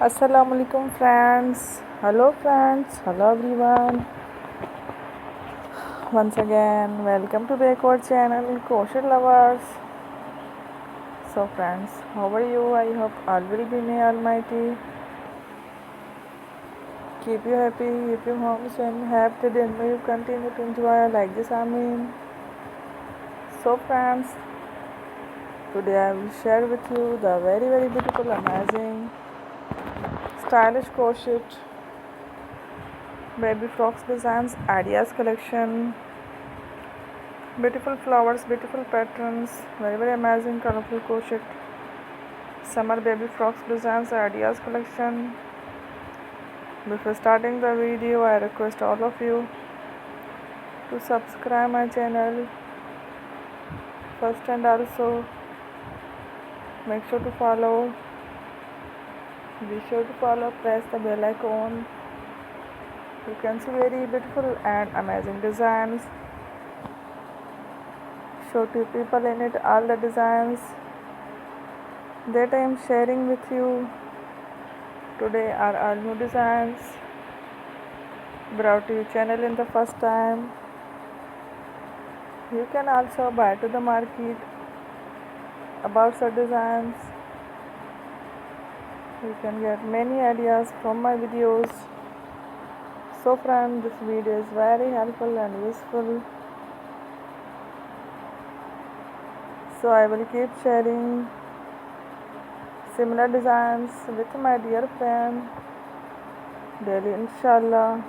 Assalamu alaikum friends. Hello everyone. Once again, welcome to back our channel Crochet Lovers. So friends, how are you? I hope all will be may Almighty keep you happy, keep you homes and happy, then may you continue to enjoy like this. Amen. So friends, today I will share with you the very beautiful, amazing, stylish crochet baby frocks designs ideas collection. Beautiful flowers, beautiful patterns, very amazing colorful crochet summer baby frocks designs ideas collection. Before starting the video, I request all of you to subscribe my channel first, and also make sure to follow. Be sure to follow, press the bell icon. You can see very beautiful and amazing designs. Show to people in it all the designs that I am sharing with you today are all new designs brought to your channel in the first time. You can also buy to the market about such designs. You can get many ideas from my videos. So friends, this video is very helpful and useful. So I will keep sharing similar designs with my dear friend daily, inshallah.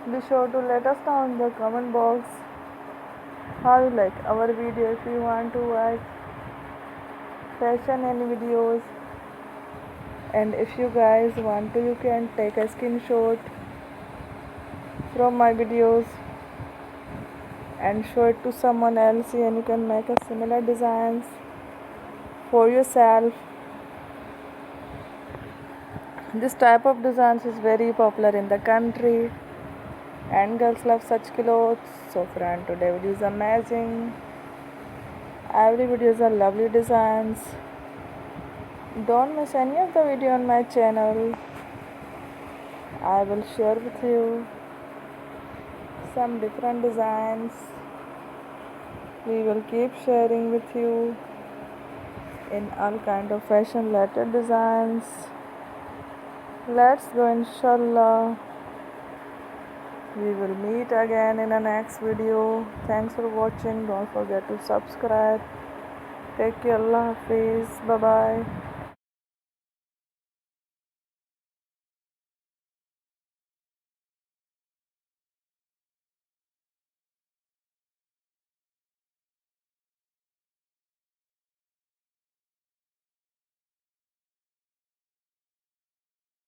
Be sure to let us know in the comment box how you like our video. If you want to watch fashion and videos, and if you guys want to, you can take a screenshot from my videos and show it to someone else, and you can make a similar designs for yourself. This type of designs is very popular in the country and girls love such clothes. So friend, today video is amazing. Every videos are lovely designs. Don't miss any of the video on my channel. I will share with you some different designs. We will keep sharing with you in all kind of fashion related designs. Let's go, inshallah. We will meet again in the next video. Thanks for watching. Don't forget to subscribe. Take care. Allah Hafiz. Bye bye.